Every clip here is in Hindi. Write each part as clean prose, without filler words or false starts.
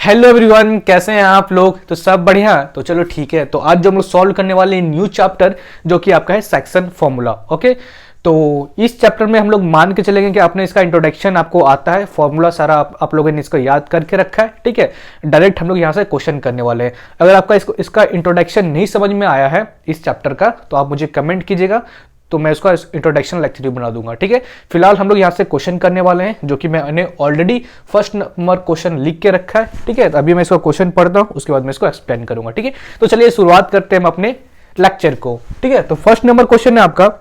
हेलो एवरीवन, कैसे हैं आप लोग? तो सब बढ़िया। तो चलो ठीक है। तो आज जो हम लोग सॉल्व करने वाले हैं न्यू चैप्टर जो कि आपका है सेक्शन फॉर्मूला। ओके, तो इस चैप्टर में हम लोग मान के चलेंगे कि आपने इसका इंट्रोडक्शन आपको आता है, फॉर्मूला सारा आप लोगों ने इसको याद करके रखा है। ठीक है, डायरेक्ट हम लोग यहाँ से क्वेश्चन करने वाले हैं। अगर आपका इसका इंट्रोडक्शन नहीं समझ में आया है इस चैप्टर का तो आप मुझे कमेंट कीजिएगा, तो मैं उसका इंट्रोडक्शन लेक्चर बना दूंगा। ठीक है, फिलहाल हम लोग यहाँ से क्वेश्चन करने वाले हैं जो कि मैंने ऑलरेडी फर्स्ट नंबर क्वेश्चन लिख के रखा है। ठीक है, तो अभी मैं इसका क्वेश्चन पढ़ता हूँ, उसके बाद मैं इसको एक्सप्लेन करूंगा। ठीक है, तो चलिए शुरुआत करते हैं हम अपने लेक्चर को। ठीक है, तो फर्स्ट नंबर क्वेश्चन है आपका,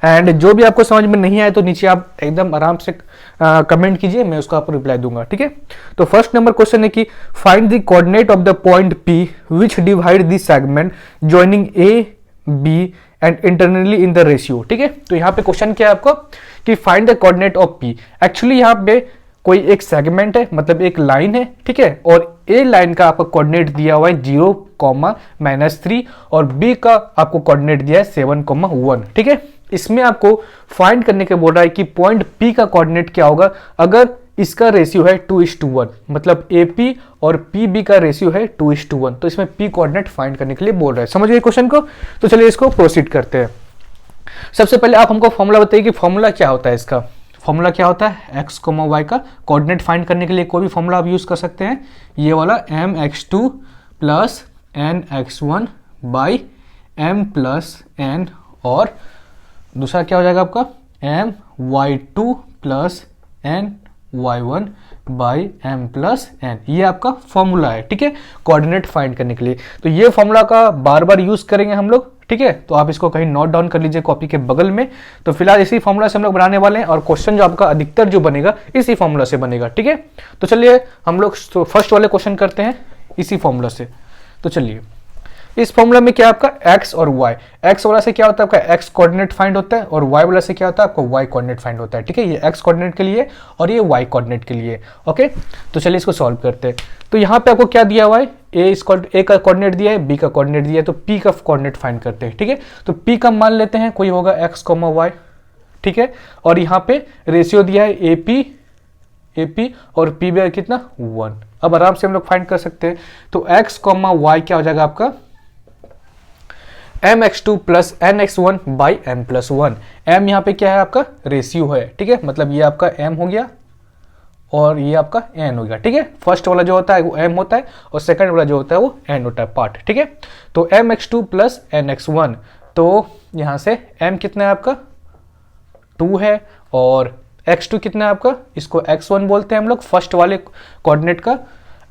एंड जो भी आपको समझ में नहीं आए तो नीचे आप एकदम आराम से कमेंट कीजिए, मैं उसका आपको रिप्लाई दूंगा। ठीक है, तो फर्स्ट नंबर क्वेश्चन है कि find the coordinate of the point P which divide the segment joining A B and internally in the ratio. ठीक है, तो यहाँ पे क्वेश्चन क्या है आपको कि find the coordinate of P। Actually यहाँ पे कोई एक सेगमेंट है, मतलब एक लाइन है। ठीक है, और ए लाइन का आपका कोऑर्डिनेट दिया हुआ है 0, -3 और बी का आपको कोऑर्डिनेट दिया है 7, 1। ठीक है, इसमें आपको फाइंड करने के बोल रहा है कि पॉइंट P का कोऑर्डिनेट क्या होगा अगर इसका रेशियो है 2:1, मतलब AP और PB का रेशियो है 2:1। तो इसमें P कोऑर्डिनेट फाइंड करने के लिए बोल रहा है। समझ गए क्वेश्चन को? तो चलिए इसको प्रोसीड करते हैं। सबसे पहले आप हमको फॉर्मूला बताइए कि फॉर्मूला क्या होता है इसका। फॉर्मूला क्या होता है? x, y का कोऑर्डिनेट फाइंड करने के लिए कोई भी फॉर्मूला आप यूज कर सकते हैं। ये वाला mx2 + nx1 / m + n, और दूसरा क्या हो जाएगा आपका my2 + ny1 / m + n। ये आपका फॉर्मूला है। ठीक है, कोऑर्डिनेट फाइंड करने के लिए। तो ये फॉर्मूला का बार बार यूज करेंगे हम लोग। ठीक है, तो आप इसको कहीं नोट डाउन कर लीजिए कॉपी के बगल में। तो फिलहाल इसी फॉर्मूला से हम लोग बनाने वाले हैं, और क्वेश्चन जो आपका अधिकतर जो बनेगा इसी फॉर्मूला से बनेगा। ठीक है, तो चलिए हम लोग फर्स्ट वाले क्वेश्चन करते हैं इसी फॉर्मूला से। तो चलिए, इस फॉर्मूला में क्या आपका x और y, x वाला से क्या होता है आपका x कोऑर्डिनेट फाइंड होता है, और y वाला से क्या होता है आपको y कोऑर्डिनेट फाइंड होता है। ठीक है, ये x कोऑर्डिनेट के लिए और ये y कोऑर्डिनेट के लिए। ओके, तो चलिए इसको सॉल्व करते हैं। तो यहाँ पे आपको क्या दिया हुआ है, a का कोऑर्डिनेट दिया है, b का कोऑर्डिनेट दिया है, तो p का कोऑर्डिनेट फाइंड करते हैं। ठीक है, तो p का मान लेते हैं, कोई होगा x, y। ठीक है, और यहाँ पे रेशियो दिया है AP और PB कितना 1। अब आराम से हम लोग फाइंड कर सकते हैं। तो x, y क्या हो जाएगा आपका mx2 + nx1 / m + 1। m यहाँ पे क्या है आपका रेशियो है। ठीक है, मतलब ये आपका m हो गया और ये आपका n हो गया। ठीक है, फर्स्ट वाला जो होता है वो m होता है और सेकंड वाला जो होता है वो n होता है, पार्ट। ठीक है, तो mx2 + nx1, तो यहाँ से m कितना है आपका 2 है, और x2 कितना है आपका, इसको x1 बोलते हैं हम लोग, फर्स्ट वाले कोऑर्डिनेट का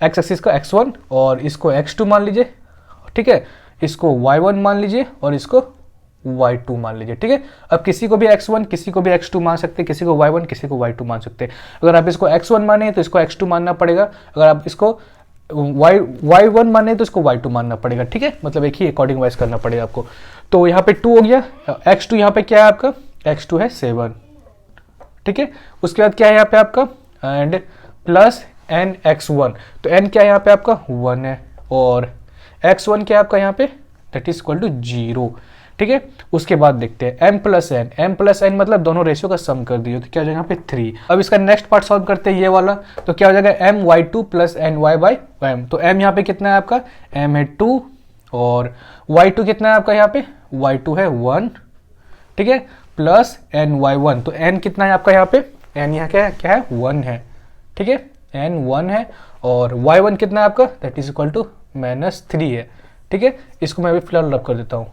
x एक्सिस का x1, और इसको x2 मान लीजिए। ठीक है, इसको y1 मान लीजिए और इसको y2 मान लीजिए। ठीक है, अब किसी को भी x1 किसी को भी x2 मान सकते हैं, किसी को y1 किसी को y2 मान सकते हैं। अगर आप इसको x1 माने तो इसको x2 मानना पड़ेगा, अगर आप इसको y1 माने तो इसको y2 मानना पड़ेगा। ठीक है, मतलब एक ही अकॉर्डिंग वाइज करना पड़ेगा आपको। तो यहाँ पे 2 हो गया, x2 यहाँ पे क्या है आपका, x2 है 7। ठीक है, उसके बाद क्या है यहाँ पे आपका एंड प्लस nx1, तो n क्या है यहाँ पे आपका 1 है, और x1 क्या है आपका यहाँ पे दैट इज इक्वल टू 0। ठीक है, उसके बाद देखते हैं m + n मतलब दोनों रेशियो का सम कर दिए, तो क्या हो जाएगा यहाँ पे 3। अब इसका नेक्स्ट पार्ट सॉल्व करते हैं, ये वाला। तो क्या हो जाएगा my2 + ny / m, तो m यहाँ पे कितना है आपका m है 2, और y2 कितना है आपका यहाँ पे y2 है 1। ठीक है, प्लस ny1, तो n कितना है आपका यहाँ पे n यहाँ क्या है 1 है। ठीक है, n 1 है, और y1 कितना है आपका दैट इज इक्वल टू -3 है। ठीक है, इसको मैं अभी फिलहाल रब कर देता हूँ।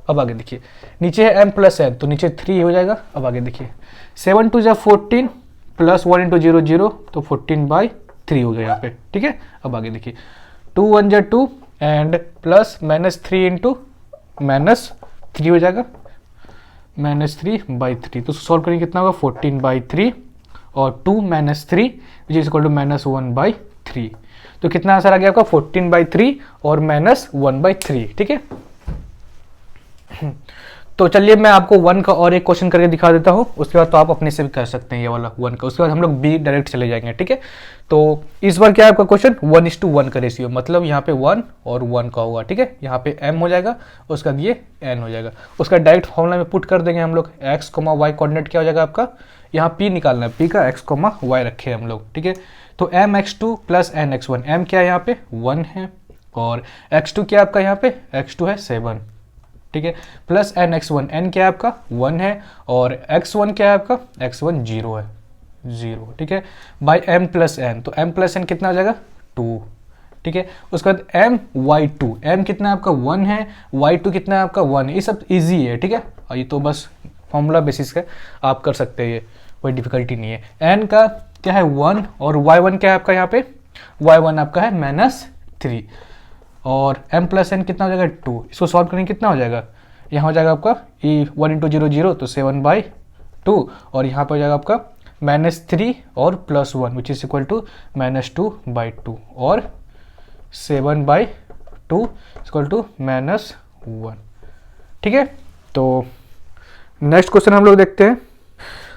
अब आगे देखिए, नीचे है m + n, तो नीचे 3 हो जाएगा। अब आगे देखिए 7 2 14 + 1 × 0 0, तो 14/3 हो गया यहाँ पे। ठीक है, अब आगे देखिए 2 1 2 एंड प्लस -3 × -3 हो जाएगा -3/3, तो सॉल्व करेंगे कितना होगा 14/3 और 2 -3 विच इज इक्वल टू -1/3। तो कितना आंसर आ गया आपका 14/3 और -1/3। ठीक है, तो चलिए मैं आपको 1 का और एक क्वेश्चन करके दिखा देता हूँ, उसके बाद तो आप अपने से भी कर सकते हैं ये वाला 1 का। उसके बाद हम लोग बी डायरेक्ट चले जाएंगे। ठीक है, तो इस बार क्या है आपका क्वेश्चन 1:1 का रेशियो, मतलब यहाँ पे 1 और 1 का होगा। ठीक है, यहाँ पे m हो जाएगा, उसका ये n हो जाएगा, उसका डायरेक्ट फॉर्मूला में पुट कर देंगे हम लोग। x, y कोऑर्डिनेट क्या हो जाएगा आपका, यहाँ p निकालना है, p का x, y रखे हम लोग। ठीक है, तो m x two plus n x one, m क्या है यहाँ पे 1 है और x2 क्या है आपका यहाँ पे x2 है 7, ठीक है, plus n x one, n क्या है आपका 1 है और x1 क्या है आपका x1 0 है, 0, ठीक है, बाई m प्लस एन, तो m प्लस एन कितना हो जाएगा 2, ठीक है। उसके बाद m y2, m कितना है आपका 1 है, y2 कितना है आपका 1 है, ये सब इजी है, ठीक है, और ये तो बस फॉर्मूला बेसिस का आप कर सकते हैं, ये कोई डिफिकल्टी नहीं है। n का क्या है 1 और y1 क्या है आपका यहाँ पे, y1 आपका है -3 और m प्लस एन कितना हो जाएगा 2, इसको सॉल्व करेंगे कितना हो जाएगा, यहाँ हो जाएगा आपका ये 1 × 0 0 तो 7/2 और यहाँ पर हो जाएगा आपका -3 और +1 विच इज इक्वल टू -2/2 और 7/2 इक्वल टू -1, ठीक है। तो नेक्स्ट क्वेश्चन हम लोग देखते हैं,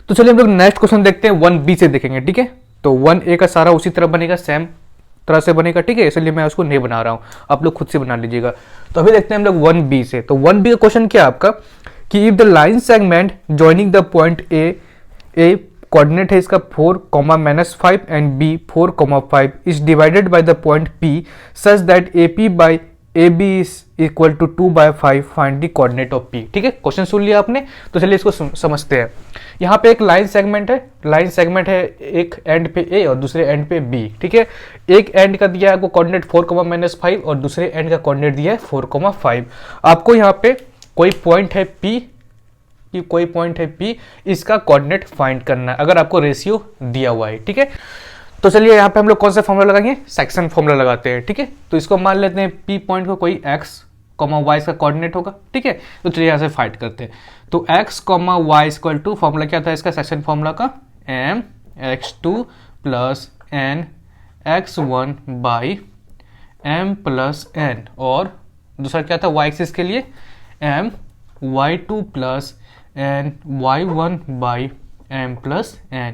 तो चलिए हम लोग नेक्स्ट क्वेश्चन देखते हैं 1b से देखेंगे, ठीक है। तो 1a का सारा उसी तरह बनेगा, सेम तरह से बनेगा, ठीक है, इसलिए मैं उसको नहीं बना रहा हूं, आप लोग खुद से बना लीजिएगा। तो अभी देखते हैं हम लोग 1b से। तो 1b का क्वेश्चन क्या है आपका कि if the line segment joining the point a coordinate है इसका 4, and b 4, 5 is divided by the point p such that AP by AB is equal to 2/5, find the coordinate of P, ठीक है। क्वेश्चन सुन लिया आपने, तो चलिए इसको समझते हैं। यहाँ पे एक लाइन सेगमेंट है, एक एंड पे A और दूसरे एंड पे B, ठीक है। एक एंड का दिया है आपको कोऑर्डिनेट 4, -5 और दूसरे एंड का कोऑर्डिनेट दिया है 4, 5। आपको यहाँ पे कोई पॉइंट है P, इसका कोऑर्डिनेट फाइंड करना है अगर आपको रेशियो दिया हुआ है, ठीक है। तो चलिए यहाँ पे हम लोग कौन सा फॉर्मूला लगाएंगे, सेक्शन फॉर्मूला लगाते हैं, ठीक है। तो इसको मान लेते हैं P पॉइंट को कोई x, y इसका कोऑर्डिनेट होगा, ठीक है। तो चलिए यहाँ से फाइंड करते हैं। तो x, y equal to, formula क्या था इसका सेक्शन फॉर्मूला का, m x2 plus n x1 by m plus n और दूसरा क्या था y एक्सिस के लिए m y2 plus n y1 by m plus n,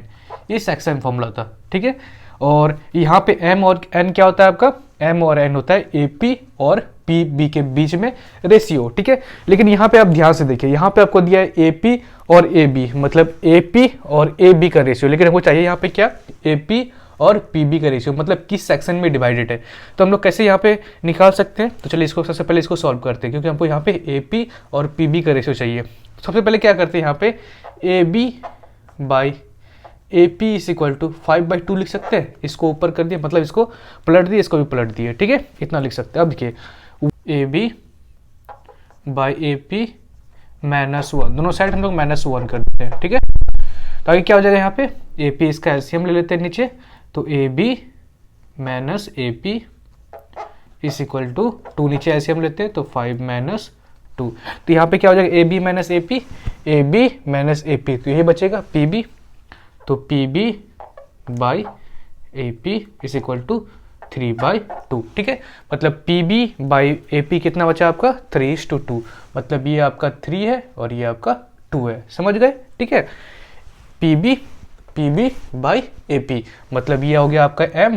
ये सेक्शन फॉर्मूला था, ठीक है। और यहाँ पे m और n क्या होता है आपका, m और n होता है AP और PB के बीच में रेशियो, ठीक है। लेकिन यहाँ पे आप ध्यान से देखिए, यहाँ पे आपको दिया है AP और AB, मतलब AP और AB का रेशियो, लेकिन हमको चाहिए यहाँ पे क्या, AP और PB का रेशियो, मतलब किस सेक्शन में डिवाइडेड है। तो हम लोग कैसे यहाँ पे निकाल सकते हैं, तो चलिए इसको सबसे पहले इसको सॉल्व करते हैं, क्योंकि हमको यहाँ पे AP और PB का रेशियो चाहिए। सबसे पहले क्या करते हैं, यहाँ पे AB by AP is equal to 5/2 लिख सकते हैं, इसको ऊपर कर दिए, मतलब इसको पलट दिए, इसको भी पलट दिए, ठीक है, इतना लिख सकते हैं। अब देखिए AB बाई AP -1, दोनों साइड हम लोग -1 कर देते हैं, ठीक है। तो आगे क्या हो जाएगा, यहाँ पे AP इसका एलसीएम ले लेते हैं नीचे, तो AB minus AP is equal to 2, नीचे एलसीएम लेते हैं तो 5 - 2, तो यहाँ पे क्या हो जाएगा AB माइनस AP, तो यही बचेगा PB, तो PB by AP is equal to 3/2, ठीक है। मतलब PB बाई AP कितना बचा आपका 3:2, मतलब ये आपका 3 है और ये आपका 2 है, समझ गए, ठीक है। PB बाई AP, मतलब ये हो गया आपका M,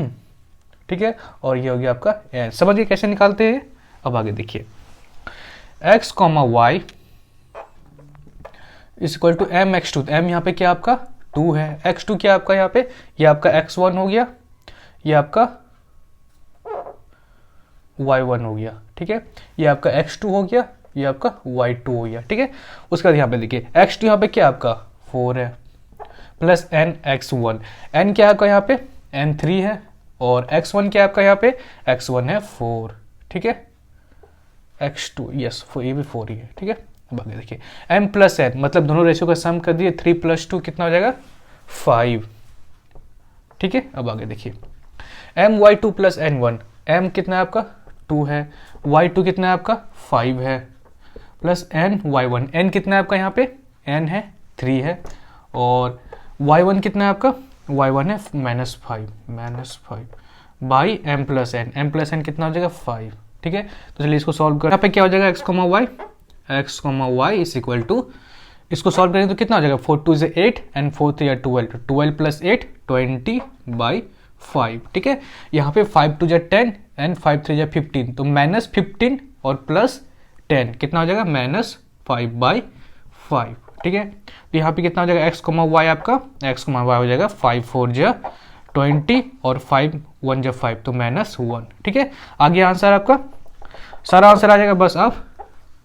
ठीक है, और ये हो गया आपका N। समझिए कैसे निकालते हैं, अब आगे देखिए, x, y is equal to M x2, M यहाँ पे क्या आपका 2 है, x2 क्या आपका यहाँ पे, ये आपका x1 हो गया, ये आपका y1 हो गया, ठीक है, ये आपका x2 हो गया, ये आपका y2 हो गया, ठीक है। उसके बाद यहाँ पे देखिए x2 यहाँ पे क्या आपका 4 है, प्लस n x1, n क्या आपका यहाँ पे n3 है, और x1 क्या आपका यहाँ पे x1 है 4, ठीक है, x2 यस ये भी 4 ही है, ठीक है। अब आगे देखिए m प्लस n, मतलब दोनों रेशियो का सम कर दिए, 3 + 2 कितना हो जाएगा 5, ठीक है। अब आगे देखिए m y2 plus n1, m कितना है आपका 2 है, y2 कितना है आपका 5 है, प्लस n y1, n कितना है आपका यहाँ पे n है 3 है, और y1 कितना है आपका y1 है -5 बाई m प्लस n कितना हो जाएगा 5, ठीक है। तो चलिए इसको सॉल्व कर, यहाँ पे क्या हो जाएगा x, y is equal to, इसको सॉल्व करेंगे तो कितना हो जाएगा 4 × 2 = 8 एंड 4 × 3 = 12, 12 + 8 20/5, ठीक है। यहाँ पे 5 × 2 = 10 एंड 5 × 3 = 15, तो -15 और +10 कितना हो जाएगा -5/5, ठीक है। तो यहाँ पे कितना हो जाएगा x, y आपका, x, y हो जाएगा 5 × 4 = 20 और 5 1 जब 5 तो -1, ठीक है। आगे आंसर आपका सारा आंसर आ जाएगा, बस आप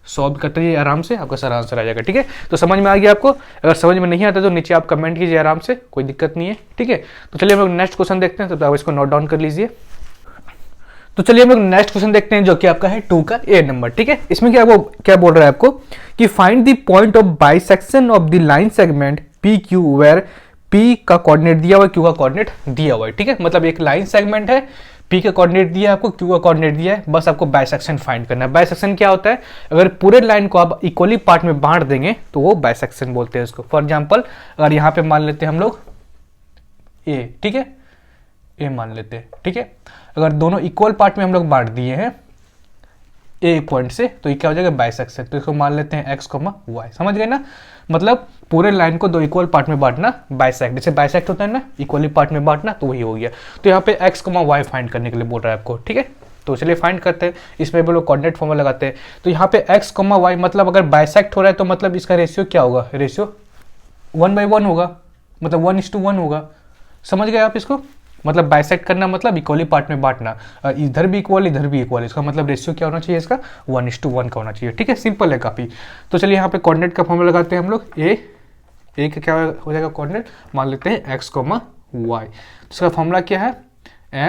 सॉल्व करते रहिए आराम से, आपका सारा आंसर आ जाएगा, ठीक है। तो समझ में आ गया आपको? अगर समझ में नहीं आता तो नीचे आप कमेंट कीजिए आराम से, कोई दिक्कत नहीं है, ठीक है। तो चलिए हम लोग नेक्स्ट क्वेश्चन देखते हैं, तो आप इसको नोट डाउन कर लीजिए। तो चलिए हम लोग नेक्स्ट क्वेश्चन देखते हैं, जो कि आपका है 2 का ए नंबर, ठीक है। इसमें क्या बोल रहा है आपको कि find the point of bisection of the line segment p q where p का कोऑर्डिनेट दिया हुआ है, क्यू का कोऑर्डिनेट दिया हुआ है, ठीक है। मतलब एक लाइन सेगमेंट है, पी का कोऑर्डिनेट दिया है आपको, क्यू का कोऑर्डिनेट दिया है, बस आपको बाइसेक्शन फाइंड करना है। बाइसेक्शन क्या होता है? अगर पूरे लाइन को आप इक्वली पार्ट में बांट देंगे तो वो बाइसेक्शन बोलते हैं उसको। फॉर एग्जांपल अगर यहाँ पे मान लेते हैं हम लोग ए, ठीक है, ए मान लेते हैं, ठीक है। अगर दोनों इक्वल पार्ट में हम लोग बांट दिए हैं ए पॉइंट से, तो ये क्या हो जाएगा? बाइसेक्शन। तो इसको मान लेते हैं एक्स कोमा वाई, समझ गए ना? मतलब पूरे लाइन को दो इक्वल पार्ट में बांटना बाइसेक्ट, जैसे बाइसेक्ट होता है ना, इक्वली पार्ट में बांटना, तो वही हो गया। तो यहाँ पे एक्स कोमा वाई फाइंड करने के लिए बोल रहा है आपको, ठीक है। तो चलिए फाइंड करते हैं, इसमें भी लोग कोऑर्डिनेट फॉर्मूला लगाते हैं। तो यहाँ पे एक्स कोमा वाई मतलब अगर बाइसेक्ट हो रहा है तो मतलब इसका रेशियो क्या होगा? रेशियो 1/1 होगा, मतलब 1:1 होगा, समझ गए आप इसको? मतलब बाइसेक्ट करना मतलब इक्वली पार्ट में बांटना, इधर भी इक्वल इधर भी इक्वल, इसका मतलब रेशियो क्या होना चाहिए? इसका 1:1 का होना चाहिए, ठीक है। सिंपल है काफी। तो चलिए यहाँ पे कोऑर्डिनेट का फॉर्मूला लगाते हैं हम लोग। ए का क्या हो जाएगा कोऑर्डिनेट? मान लेते हैं एक्स कोमा वाई। इसका फॉर्मूला क्या है?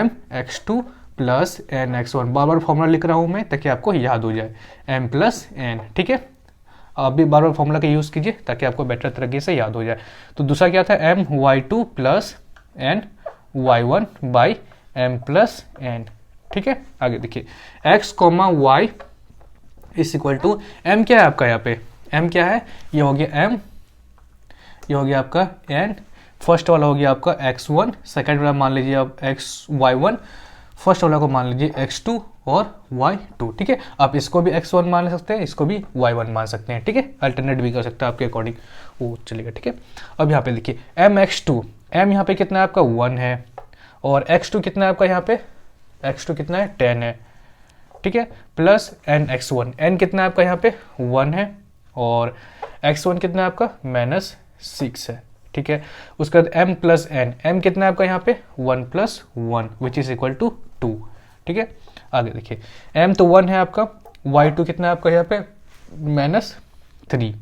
mx2 plus nx1। बार बार फॉर्मूला लिख रहा हूँ मैं ताकि आपको याद हो जाए, m प्लस n, ठीक है। आप भी बार बार फॉर्मूला का यूज कीजिए ताकि आपको बेटर तरीके से याद हो जाए। तो दूसरा क्या था? my2 plus n y1 by m plus n, ठीक है। आगे देखिए x comma y is equal to m क्या है आपका? यहाँ पे m क्या है? ये हो गया m, ये हो गया आपका n, फर्स्ट वाला हो गया आपका x1, सेकंड वाला मान लीजिए आप y1, फर्स्ट वाला को मान लीजिए x2 और y2, ठीक है। आप इसको भी x1 मान सकते हैं, इसको भी y1 मान सकते हैं, ठीक है। अल्टरनेट भी कर सकते हैं आपके अकॉर्डिंग, वो चलेगा, ठीक है। अब यहाँ पे देखिए mx2, m यहाँ पे कितना है आपका? 1 है, और x2 कितना है आपका? यहाँ पे x2 कितना है? 10 है, ठीक है, प्लस nx1, n कितना है आपका? यहाँ पे 1 है, और x1 कितना है आपका? -6 है, ठीक है। उसके बाद m प्लस n, m कितना है आपका? यहाँ पे 1 plus 1 which is equal to 2, ठीक है। आगे देखिए m तो 1 है आपका, y2 कितना है आपका? यहाँ पे -3,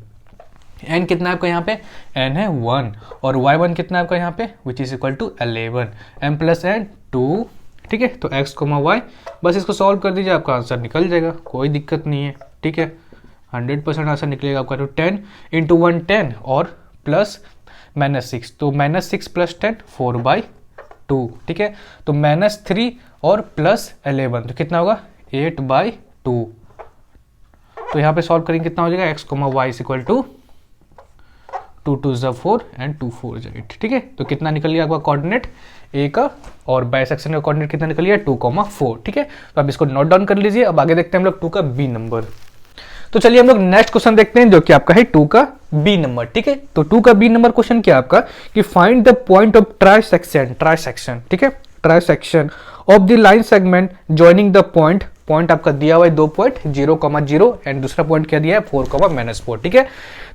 n कितना है आपका? यहाँ पे n है 1, और y1 कितना है आपका? यहाँ पे which is equal to 11, m plus n 2, ठीक है। तो x कोमा y, बस इसको सॉल्व कर दीजिए, आपका आंसर निकल जाएगा, कोई दिक्कत नहीं है, ठीक है। 100% आंसर निकलेगा आपका। तो 10 इंटू 1 10 और प्लस -6, तो -6 प्लस 10 4/2, ठीक है। तो -3 और प्लस 11 तो कितना होगा? 8/2। तो यहाँ पे सॉल्व करेंगे कितना हो जाएगा? X comma y is equal to 2 2 ज़ा 4 एंड 2 4 ज़ा 8, ठीक है। तो कितना निकल गया आपका कोऑर्डिनेट ए का, और बाइसेक्शन का कोऑर्डिनेट कितना निकल गया? 2,4, ठीक है। तो अब इसको नोट डाउन कर लीजिए। अब आगे देखते हैं हम लोग 2 का बी नंबर। तो चलिए हम लोग नेक्स्ट क्वेश्चन देखते हैं, जो कि आपका है 2 का बी नंबर, ठीक है। तो 2 का बी नंबर क्वेश्चन क्या आपका कि find the point of trisection, ठीक है, trisection of the line segment joining the point आपका दिया हुआ है 2 पॉइंट 0,0 एंड दूसरा पॉइंट क्या दिया है? 4,-4, ठीक है।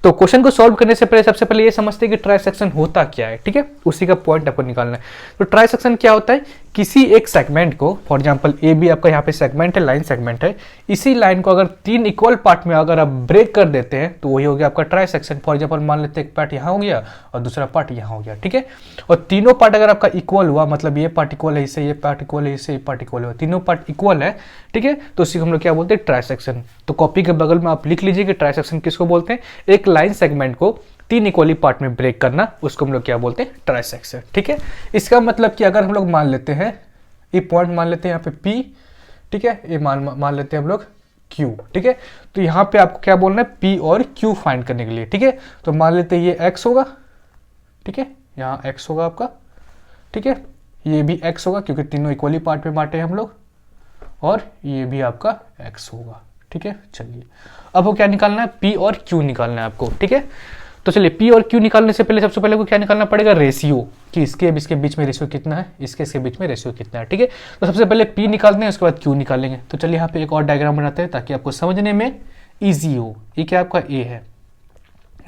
तो क्वेश्चन को सॉल्व करने से पहले सबसे पहले ये समझते हैं कि ट्राइसेक्शन होता क्या है, ठीक है, उसी का पॉइंट आपको निकालना है। तो ट्राइसेक्शन क्या होता है? किसी एक सेगमेंट को, फॉर एग्जांपल ए बी आपका यहाँ पे सेगमेंट है, लाइन सेगमेंट है, इसी लाइन को अगर 3 इक्वल पार्ट में अगर आप ब्रेक कर देते हैं तो वही हो गया आपका ट्राइसेक्शन। फॉर एग्जांपल मान लेते हैं एक पार्ट यहाँ हो गया और दूसरा पार्ट यहाँ हो गया, ठीक है। और तीनों पार्ट अगर आपका इक्वल हुआ, मतलब ये पार्ट इक्वल है इससे, ये पार्ट इक्वल है इससे, ये पार्ट इक्वल है, तीनों पार्ट इक्वल है, ठीक है। तो उसी को हम लोग क्या बोलते हैं? ट्राइसेक्शन। तो कॉपी के बगल में आप लिख लीजिए कि ट्राइसेक्शन किसको बोलते हैं? एक लाइन सेगमेंट को 3 इक्वली पार्ट में ब्रेक करना, उसको हम लोग क्या बोलते हैं? ट्राइसेक्शन, ठीक है। इसका मतलब कि अगर हम लोग मान लेते हैं ये पॉइंट, मान लेते हैं यहाँ पे P, ठीक है, ये मान लेते हैं हम लोग Q, ठीक है। तो यहाँ पे आपको क्या बोलना है? P और Q फाइंड करने के लिए, ठीक है। तो मान लेते हैं ये X होगा, ठीक है, यहाँ X होगा आपका, ठीक है, ये भी X होगा क्योंकि तीनों इक्वली पार्ट में बांटे हम लोग, और ये भी आपका X होगा, ठीक है। चलिए अब वो क्या निकालना है? P और Q निकालना है आपको, ठीक है। तो चलिए P और Q निकालने से पहले सबसे पहले को क्या निकालना पड़ेगा? रेशियो, कि इसके बीच में रेशियो कितना है, इसके बीच में रेशियो कितना है, ठीक है। तो सबसे पहले P निकालते हैं, उसके बाद Q निकालेंगे। तो चलिए यहाँ पे एक और डायग्राम बनाते हैं ताकि आपको समझने में ईजी हो। ये क्या आपका A है,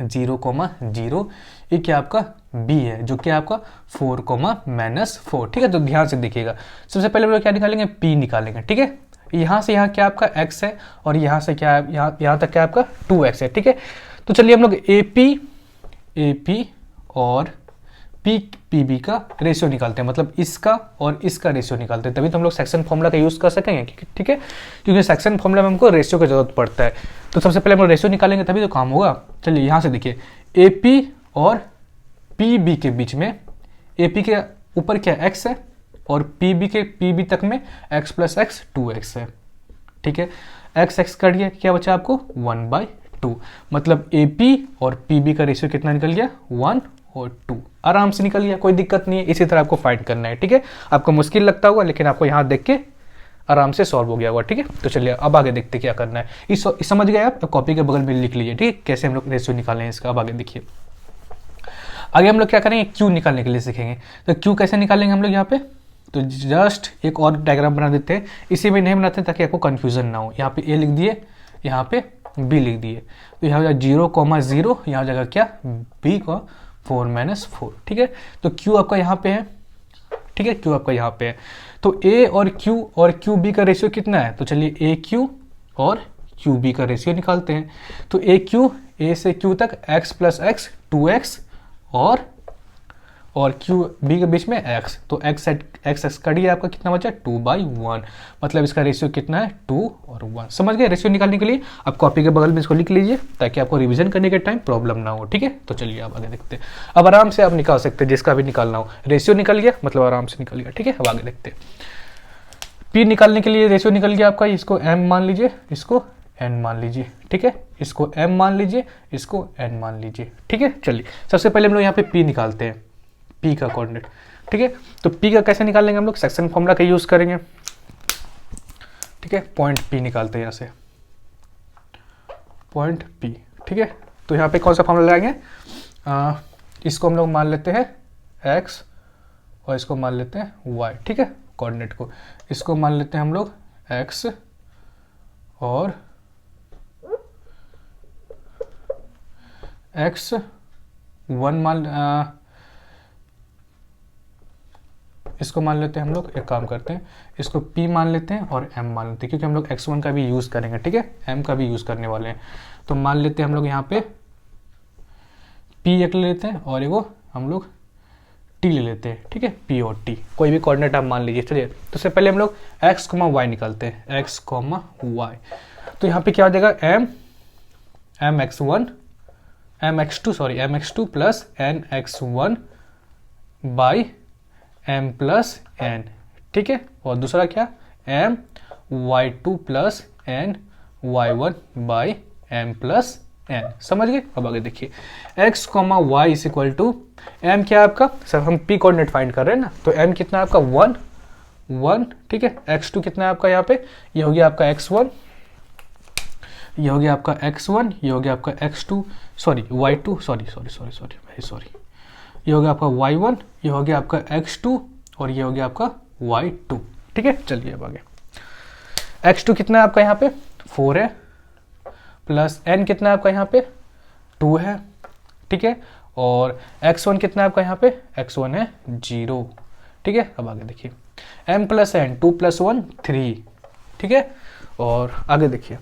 0,0, ये क्या आपका b है जो कि आपका 4,-4, ठीक है। तो ध्यान से देखिएगा, सबसे पहले हम लोग क्या निकालेंगे, p निकालेंगे, ठीक है। यहाँ से यहाँ क्या आपका x है और यहाँ से क्या है, यहाँ तक क्या आपका 2x है, ठीक है। तो चलिए हम लोग AP और PB का रेशियो निकालते हैं, मतलब इसका और इसका रेशियो निकालते हैं, तभी तो हम लोग सेक्शन फॉर्मूला का यूज़ कर सकेंगे, ठीक है। क्योंकि सेक्शन फॉर्मूला में हमको रेशियो की जरूरत पड़ता है। तो सबसे पहले हम लोग रेशियो निकालेंगे तभी तो काम होगा। चलिए यहाँ से देखिए, AP और PB के बीच में, AP के ऊपर क्या x है और PB तक में x + x 2x है, ठीक है। x कट गया, क्या बचा आपको 1/2, मतलब AP और PB का रेशियो कितना निकल गया, 1 और 2, आराम से निकल गया, कोई दिक्कत नहीं है। इसी तरह आपको फाइंड करना है, ठीक है। आपको मुश्किल लगता होगा लेकिन आपको यहाँ देख के आराम से सॉल्व हो गया होगा, ठीक है। तो चलिए अब आगे देखते क्या करना है। इस समझ गए आप, कॉपी के बगल में लिख लीजिए, ठीक है, कैसे हम लोग रेशियो निकालें इसका। अब आगे देखिए, आगे हम लोग क्या करेंगे, क्यू निकालने के लिए सीखेंगे। तो क्यू कैसे निकालेंगे हम लोग यहाँ पे, तो जस्ट एक और डायग्राम बना देते हैं, इसी में नहीं बनाते ताकि आपको कंफ्यूजन ना हो। यहाँ पे ए लिख दिए, यहाँ पे बी लिख दिए, तो यहाँ हो जाएगा 0,0, यहाँ हो जाएगा क्या b का 4-4, ठीक है। तो क्यू आपका यहाँ पे है, ठीक है, क्यू आपका यहाँ पे है। तो ए और क्यू बी का रेशियो कितना है, तो चलिए ए क्यू और क्यू बी का रेशियो निकालते हैं। तो ए से क्यू तक x + x 2x और क्यू बी के बीच में x, तो x कट गया, आपका कितना बचा 2/1, मतलब इसका रेशियो कितना है 2 और 1। समझ गए, रेशियो निकालने के लिए आप कॉपी के बगल में इसको लिख लीजिए ताकि आपको रिवीजन करने के टाइम प्रॉब्लम ना हो, ठीक है। तो चलिए अब आगे देखते हैं। अब आराम से आप निकाल सकते हैं, जिसका भी निकालना हो, रेशियो निकल गया मतलब आराम से निकल गया, ठीक है। अब आगे देखते हैं। पी निकालने के लिए रेशियो निकल गया आपका, इसको m मान लीजिए, इसको n मान लीजिए, ठीक है, इसको m मान लीजिए, इसको n मान लीजिए, ठीक है। चलिए सबसे पहले हम लोग यहाँ पे p निकालते हैं, p का कोऑर्डिनेट, ठीक है। तो p का कैसे निकालेंगे हम लोग, सेक्शन फॉर्मूला का यूज करेंगे, ठीक है। पॉइंट p निकालते हैं यहाँ से, पॉइंट p, ठीक है। तो यहाँ पे कौन सा फॉर्मूला लगाएंगे, इसको हम लोग मान लेते हैं x और इसको मान लेते हैं y, ठीक है। कोऑर्डिनेट को इसको मान लेते हैं हम लोग x और x1 इसको मान लेते हैं हम लोग, एक काम करते हैं, इसको p मान लेते हैं और m मान लेते हैं, क्योंकि हम लोग x1 का भी यूज़ करेंगे, ठीक है, m का भी यूज़ करने वाले हैं। तो मान लेते हैं हम लोग यहाँ पे p एक ले लेते हैं और एगो हम लोग t ले लेते हैं, ठीक है, p और t, कोई भी कोऑर्डिनेट आप मान लीजिए। चलिए तो सबसे पहले हम लोग x, y निकालते हैं, x, y। तो यहाँ पे क्या हो जाएगा mx2 plus nx1 by m plus n, ठीक है। और दूसरा क्या my2 plus ny1 by m plus n, समझ गए। अब आगे देखिए, x, y is equal to m, क्या है आपका, सर हम p कोऑर्डिनेट फाइंड कर रहे हैं ना, तो m कितना है आपका 1, ठीक है। x2 कितना है आपका, यहाँ पे ये हो गया आपका x1, ये हो गया आपका x1, ये हो गया आपका x2, sorry y2, sorry very sorry, ये हो गया आपका y1, ये हो गया आपका x2 और ये हो गया आपका y2, ठीक है। चलिए अब आगे, x2 कितना है आपका यहाँ पे 4 है, प्लस n कितना है आपका यहाँ पे 2 है, ठीक है। और x1 कितना है आपका यहाँ पे, x1 है 0, ठीक है। अब आगे देखिए, m प्लस n 2 + 1 3, ठीक है। और आगे देखिए,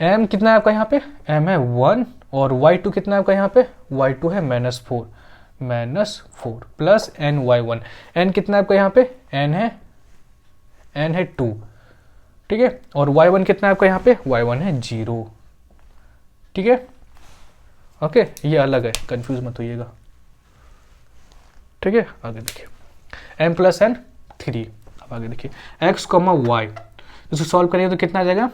m कितना है आपका यहाँ पे, m है 1 और y2 कितना है आपका यहाँ पे, y2 है -4 प्लस ny1, n कितना है आपका यहाँ पे, n है 2, ठीक है। और y1 कितना है आपका यहाँ पे, y1 है 0, ठीक है। ओके, ये अलग है, कंफ्यूज मत होइएगा, ठीक है। आगे देखिए, m प्लस n 3। अब आगे देखिए x, y, इसको सॉल्व करिए तो कितना आ जाएगा,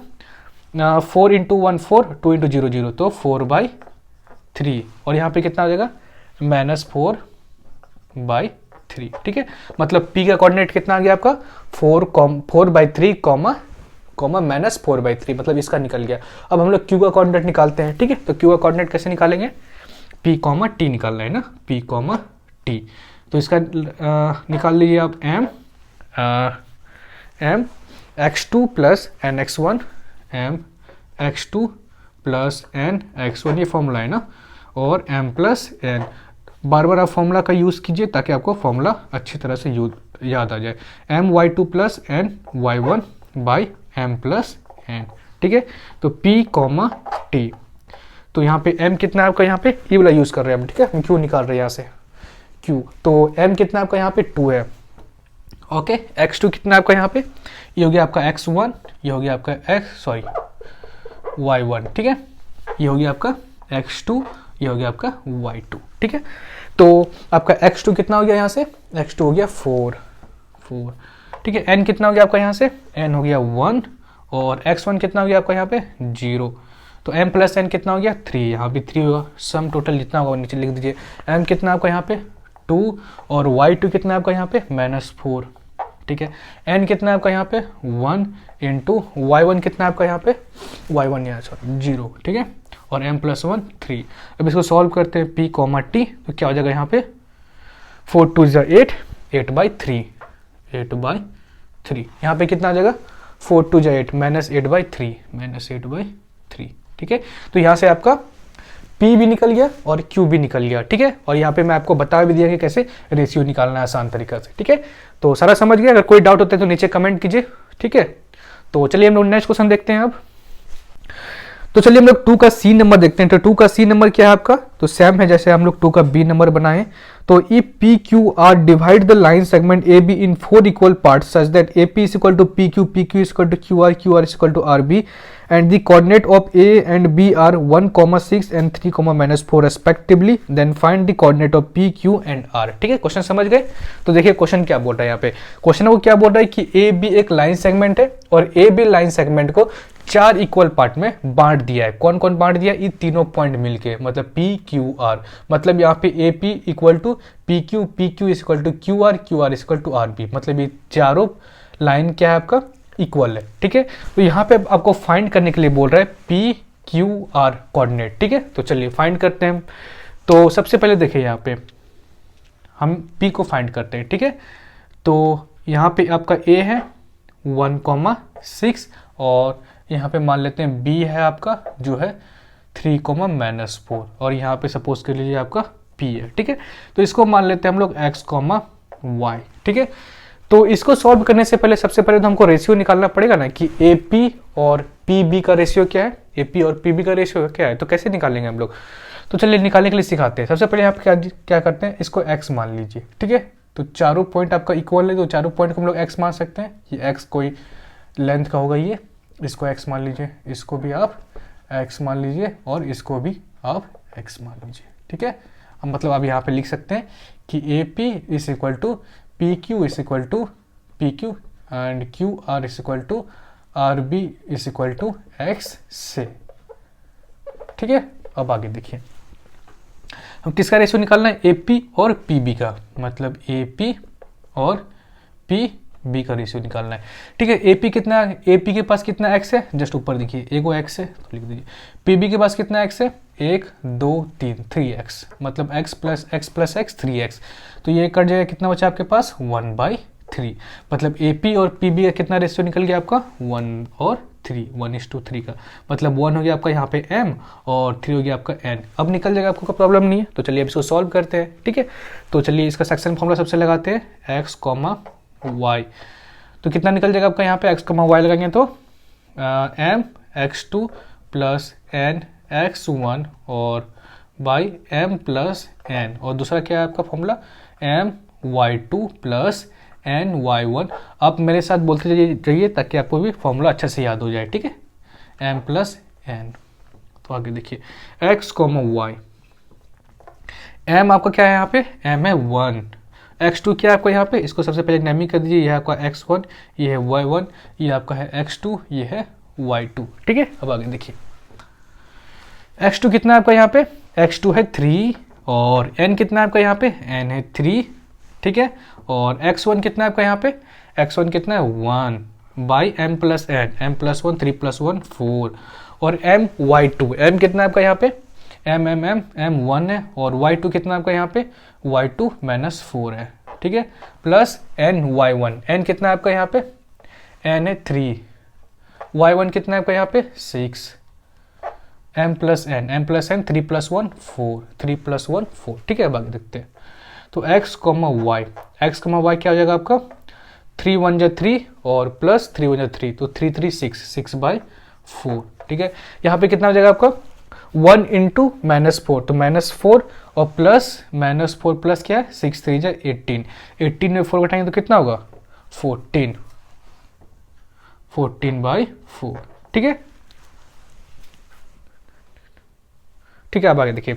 4 × 1 4, 2 × 0 0, तो 4/3, और यहाँ पे कितना आ जाएगा -4/3, ठीक है। मतलब p का कोऑर्डिनेट कितना आ गया आपका 4/3 -4/3, मतलब इसका निकल गया। अब हम लोग q का कोऑर्डिनेट निकालते हैं, ठीक है। तो q का कोऑर्डिनेट कैसे निकालेंगे, p, t निकालना है ना, p, t। तो इसका निकाल लीजिए आप m x2 plus nx1, m x2 plus n x one, ये फॉर्मूला है ना, और m प्लस एन। बार बार आप फॉर्मूला का यूज़ कीजिए ताकि आपको फॉर्मूला अच्छी तरह से याद आ जाए। M y two plus n y one by m plus n, ठीक है। तो p कॉमा टी, तो यहाँ पे m कितना है आपका, यहाँ पे ये वाला यूज़ कर रहे हैं हम, ठीक है। हम q निकाल रहे हैं यहाँ से q, तो m कितना आपका यहाँ पे 2 है, ओके। x2 कितना आपका यहाँ पे, ये हो गया आपका x1, ये हो गया आपका y1, ठीक है। ये हो गया आपका x2, ये हो गया आपका y2, ठीक है। तो आपका x2 कितना हो गया यहाँ से, x2 हो गया 4, ठीक है। n कितना हो गया आपका यहाँ से, n हो गया 1, और x1 कितना हो गया आपका यहाँ पे 0, तो m प्लस n कितना हो गया 3, यहाँ भी 3 होगा। सम टोटल जितना होगा नीचे लिख दीजिए। m कितना आपका यहाँ पे 2, और y2 कितना आपका यहाँ पे -4, ठीक है। n कितना आपका यहाँ पे 1 इंटू y1 कितना आपका यहाँ पे, y1 यहाँ सॉरी 0, ठीक है। और m प्लस 1 3। अब इसको सॉल्व करते हैं p कॉमा टी, तो क्या हो जाएगा यहाँ पे 4 2 8, 8/3, 8/3। यहाँ पे कितना आ जाएगा 4 2 8 -8/3, -8/3, ठीक है। तो यहाँ से आपका p भी निकल गया और q भी निकल गया, ठीक है। और यहाँ पे मैं आपको बता भी दिया कि कैसे रेशियो निकालना है आसान तरीका से, ठीक है। तो सारा समझ गया। अगर कोई डाउट होता है तो नीचे कमेंट कीजिए, ठीक है। तो चलिए हम लोग नेक्स्ट क्वेश्चन देखते हैं अब। तो चलिए हम लोग 2 का सी नंबर देखते हैं। तो 2 का सी नंबर क्या है आपका, तो सेम है जैसे हम लोग 2 का बी नंबर बनाए। तो if p q r divide the line segment a b in 4 equal parts such that a p is equal to p q is equal to q r is equal to r b and the coordinate of A and B are 1,6 and 3,-4 respectively, then find the coordinate of P, Q and R, ठीक है। क्वेश्चन समझ गए। तो देखिए क्वेश्चन क्या बोल रहा है यहाँ पे, क्वेश्चन को क्या बोल रहा है कि ए बी एक लाइन सेगमेंट है और ए बी लाइन सेगमेंट को 4 इक्वल पार्ट में बांट दिया है। कौन कौन बांट दिया, ये तीनों पॉइंट मिलके, मतलब P Q R, मतलब यहाँ पे a p equal to p q is equal to q r is equal to r b, मतलब ये चारों लाइन क्या है आपका इक्वल है, ठीक है। तो यहाँ पे आपको फाइंड करने के लिए बोल रहा है पी क्यू आर कोऑर्डिनेट, ठीक है। तो चलिए फाइंड करते हैं। तो सबसे पहले देखिए यहाँ पे हम पी को फाइंड करते हैं, ठीक है। तो यहाँ पे आपका ए है 1,6 और यहाँ पे मान लेते हैं बी है आपका जो है 3,-4 और यहाँ पे सपोज कर लीजिए आपका पी है, ठीक है। तो इसको मान लेते हैं हम लोग x, y, ठीक है। तो इसको सॉल्व करने से पहले सबसे पहले तो हमको रेशियो निकालना पड़ेगा ना कि AP और PB का रेशियो क्या है, AP और PB का रेशियो क्या है। तो कैसे निकालेंगे हम लोग, तो चलिए निकालने के लिए सिखाते हैं। सबसे पहले आप क्या करते हैं, इसको x मान लीजिए, ठीक है। तो चारों पॉइंट आपका इक्वल है, तो चारों पॉइंट को हम लोग x मान सकते हैं। ये x कोई लेंथ का होगा, ये इसको x मान लीजिए, इसको भी आप x मान लीजिए और इसको भी आप x मान लीजिए, ठीक है। अब मतलब आप यहाँ पे लिख सकते हैं कि AP is equal to p q is equal to p q and q r is equal to r b is equal to x से, ठीक है। अब आगे देखिए हम किसका रेशियो निकालना है, एपी और पीबी का, मतलब एपी और पीबी का रेशियो निकालना है, ठीक है। एपी कितना, एपी के पास कितना एक्स है, जस्ट ऊपर देखिए एक वो एक्स है तो लिख दीजिए। पीबी के पास कितना एक्स है, 1 2 3 3x, मतलब x प्लस x 3x। तो ये कट जाएगा, कितना बचा आपके पास 1/3, मतलब AP और PB का कितना रेशियो निकल गया आपका 1 और 3, 1:3 का, मतलब 1 हो गया आपका यहाँ पे m और 3 हो गया आपका n। अब निकल जाएगा, आपको कोई प्रॉब्लम नहीं है। तो चलिए अब इसको सॉल्व करते हैं, ठीक है। तो चलिए इसका सेक्शन फॉर्मूला सबसे लगाते हैं x, y। तो कितना निकल जाएगा आपका यहाँ पे x, y लगाएंगे तो m x2 plus n x1 और बाई m प्लस n, और दूसरा क्या है आपका formula m y2 plus n y1। आप मेरे साथ बोलते जाइए ताकि आपको भी फॉर्मूला अच्छे से याद हो जाए, ठीक है। m plus n। तो आगे देखिए x, y। m आपका क्या है यहाँ पे, m है 1, x2 क्या है आपको यहाँ पे, इसको सबसे पहले नेमी कर दीजिए, यह आपका x1, ये है y1, ये आपका है x2, ये है y2, ठीक है। अब आगे देखिए x2 कितना है आपका यहाँ पे, x2 है 3 और n कितना है आपका यहाँ पे, n है 3, ठीक है। और x1 कितना है आपका यहाँ पे, x1 कितना है 1 by m plus n, m plus 1 3 plus 1 4, और m y2, m कितना है आपका यहाँ पे, m 1 है और y2 कितना है आपका यहाँ पे, y2 -4 है, ठीक है। प्लस n y1, n कितना है आपका यहाँ पे, n है 3, y1 कितना है आपका यहाँ पे 6, एम प्लस एन 3 + 1 4, 3 + 1 4, ठीक है। अब आगे देखते हैं। तो x, y, क्या हो जाएगा आपका 3 × 1 = 3 और प्लस 3 × 1 = 3, तो 3 3 6, 6/4, ठीक है। यहाँ पे कितना हो जाएगा आपका 1 × -4, तो -4 और -4 प्लस क्या है 6 3 = 18, 18 में 4 घटाएंगे तो कितना होगा 14, 14/4, ठीक है। ठीक है, अब आगे देखिए,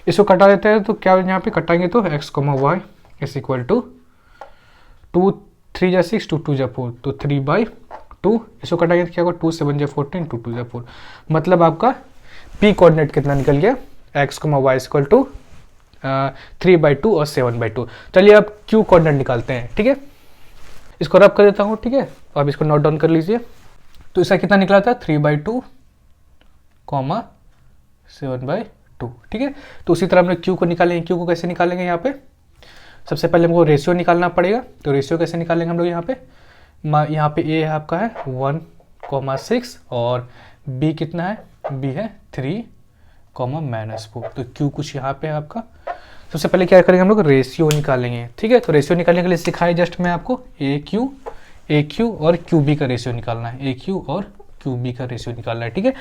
इसको कटा देते हैं तो क्या यहाँ पे कटाएंगे तो x, y = 2 3 × 6, 2 2 = 4, तो 3/2, इसको कटाएंगे तो क्या होगा 2 7 = 14, 2 2 = 4, मतलब आपका p कोऑर्डिनेट कितना निकल गया x, y = 3/2 और 7/2। चलिए अब q कोऑर्डिनेट निकालते हैं, ठीक है। इसको रब कर देता हूँ, ठीक है। अब इसको नोट डाउन कर लीजिए। तो इसका कितना निकला था 3/2, 7/2, ठीक है। तो उसी तरह हम लोग q को निकालेंगे। q को कैसे निकालेंगे यहाँ पे, सबसे पहले हमको रेशियो निकालना पड़ेगा। तो रेशियो कैसे निकालेंगे हम लोग यहाँ पे, a है आपका है 1,6 और b कितना है, b है 3, -4, तो q कुछ यहाँ पे है आपका। सबसे पहले क्या करेंगे हम लोग रेशियो निकालेंगे, ठीक है। तो रेशियो निकालने के लिए सिखाया जस्ट मैं आपको a q और q b का रेशियो निकालना है, a q और q b का रेशियो निकालना है, ठीक है।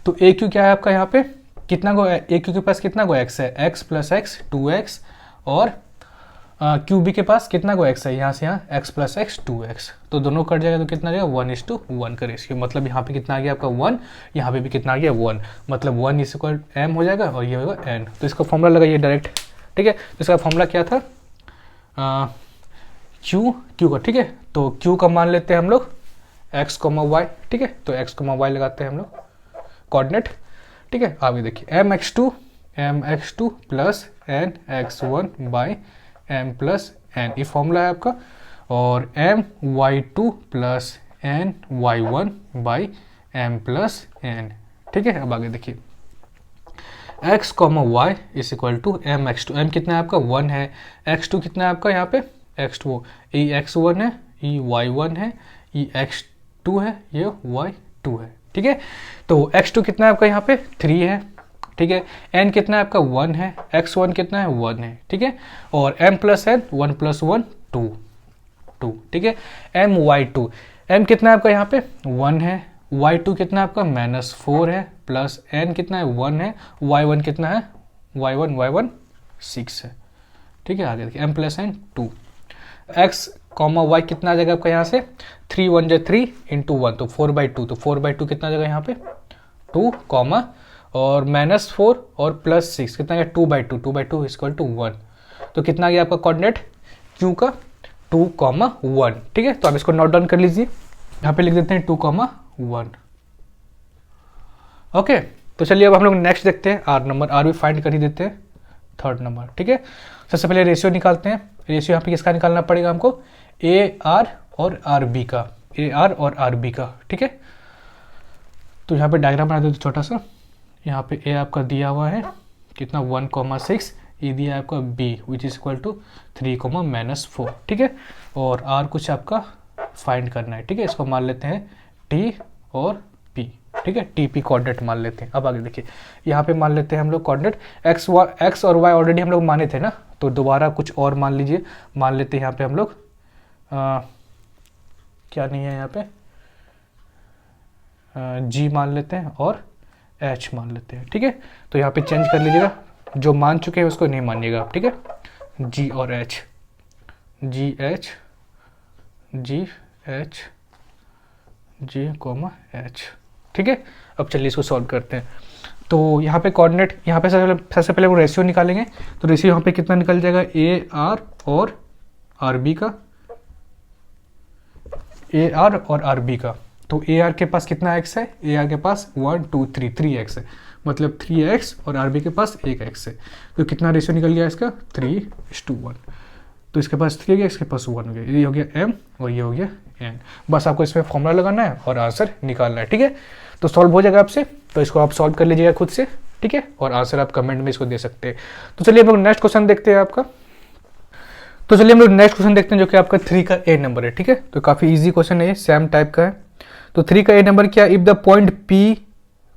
तो a q क्या है आपका यहाँ पे कितना को, a q के पास कितना को x है, x + x 2x, और q b के पास कितना को x है, यहाँ से यहाँ x + x 2x, तो दोनों कट जाएगा तो कितना जाएगा 1:1 का रेशियो, मतलब यहाँ पे कितना आ गया आपका 1, यहाँ पे भी कितना आ गया 1, मतलब 1 = m हो जाएगा और ये होगा n। तो इसका फॉर्मूला लगाइए डायरेक्ट, ठीक है। तो इसका फॉर्मूला क्या था q का, ठीक है। तो q का मान लेते हैं हम लोग x, y, ठीक है। तो x, y लगाते हैं हम लोग कोऑर्डिनेट, ठीक है। आगे देखिए mx2 + nx1/m + n, ये फॉर्मूला है आपका, और my2 + ny1/m + n, ठीक है। अब आगे देखिए x, y = mx2, m कितना है आपका 1 है, x2 कितना है आपका यहाँ पे x2, ये x1 है, ये y1 है, ये x2 है, ये y2 है, ठीक है। तो x2 कितना है आपका यहाँ पे 3 है, ठीक है। n कितना है आपका 1 है, x1 कितना है 1 है, ठीक है। और m + n 1 + 1 2, ठीक है। my2, m कितना है आपका यहाँ पे 1 है, y2 कितना है आपका -4 है, प्लस n कितना है 1 है, y1 कितना है y1 6 है, ठीक है। आगे देखिए m + n 2, x, y कितना आ जाएगा आपका यहाँ से 3 × 1 = 3 × 1, तो 4/2, तो 4/2 कितना आ जाएगा यहाँ पे 2, और -4 और +6 कितना गया 2/2, 2/2 = 1, तो कितना गया आपका कोऑर्डिनेट q का 2, 1, ठीक है। तो आप इसको नोट डाउन कर लीजिए, यहाँ पे लिख देते हैं 2, 1, ओके। तो चलिए अब हम लोग नेक्स्ट देखते हैं r नंबर, r भी फाइंड कर ही देते हैं, 3rd नंबर, ठीक है। सबसे पहले रेशियो निकालते हैं। रेशियो यहाँ पे किसका निकालना पड़ेगा हमको AR और RB का, AR और RB का, ठीक है। तो यहाँ पे डायग्राम बना देते छोटा सा, यहाँ पे A आपका दिया हुआ है कितना 1,6, ये दिया है आपका B which is equal to 3, -4, ठीक है। और R कुछ आपका फाइंड करना है, ठीक है। इसको मान लेते हैं T और P, ठीक है, TP कोऑर्डिनेट मान लेते हैं। अब आगे देखिए यहाँ पे मान लेते हैं हम लोग कोऑर्डिनेट x और y ऑलरेडी हम लोग माने थे ना, तो दोबारा कुछ और मान लीजिए, मान लेते हैं यहाँ पे हम लोग क्या नहीं है यहाँ पे G मान लेते हैं और H मान लेते हैं, ठीक है। तो यहाँ पे चेंज कर लीजिएगा, जो मान चुके हैं उसको नहीं मानिएगा आप, ठीक है। G और H, H, ठीक है। अब चलिए इसको सॉल्व करते हैं। तो यहाँ पे कोऑर्डिनेट, यहाँ पे सबसे पहले वो रेशियो निकालेंगे। तो रेशियो यहाँ पे कितना निकल जाएगा AR और RB का, AR और RB का। तो AR के पास कितना x है, AR के पास 1 2 3 3x है, मतलब 3x, और RB के पास 1x है। तो कितना रेशियो निकल गया इसका 3:1, तो इसके पास 3 हो गया, इसके पास 1 हो गया, ये हो गया m और ये हो गया n। बस आपको इसमें फॉर्मूला लगाना है और आंसर निकालना है, ठीक है। तो सॉल्व हो जाएगा आपसे, तो इसको आप सॉल्व कर लीजिएगा खुद से, ठीक है। और आंसर आप कमेंट में इसको दे सकते हैं। तो चलिए हम लोग नेक्स्ट क्वेश्चन देखते हैं आपका। तो चलिए हम लोग नेक्स्ट क्वेश्चन देखते हैं जो कि आपका 3 का A नंबर है, ठीक है। तो काफी इजी क्वेश्चन है ये, सेम टाइप का है। तो 3 का A नंबर क्या, if the point P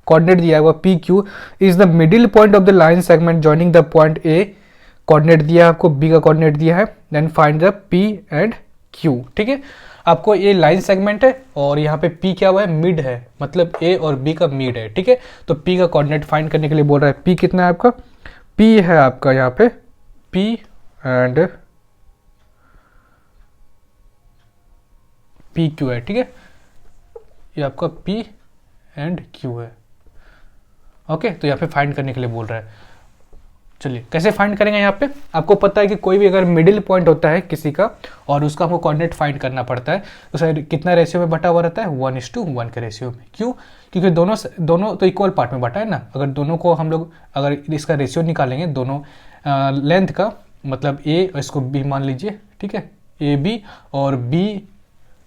coordinate दिया हुआ p q is the middle point of the line segment joining the point a, coordinate दिया है आपको, बी का कोऑर्डिनेट दिया है, then find the p and q. ठीक है, आपको ये लाइन सेगमेंट है और यहाँ पे पी क्या हुआ है, मिड है, मतलब ए और बी का मिड है। ठीक है, तो पी का कोऑर्डिनेट फाइंड करने के लिए बोल रहा है, पी कितना है आपका, पी है आपका यहाँ पे पी एंड पी क्यू है। ठीक है, ये आपका पी एंड क्यू है। ओके, तो यहाँ पे फाइंड करने के लिए बोल रहा है। चलिए कैसे फाइंड करेंगे, यहाँ पे आपको पता है कि कोई भी अगर मिडिल पॉइंट होता है किसी का और उसका हमको कोऑर्डिनेट फाइंड करना पड़ता है तो सर कितना रेशियो में बटा हुआ रहता है, 1:1 के रेशियो में। क्यों, क्योंकि दोनों तो इक्वल पार्ट में बटा है ना। अगर दोनों को हम लोग अगर इसका रेशियो निकालेंगे, दोनों लेंथ का, मतलब ए और इसको बी मान लीजिए। ठीक है, ए बी और बी,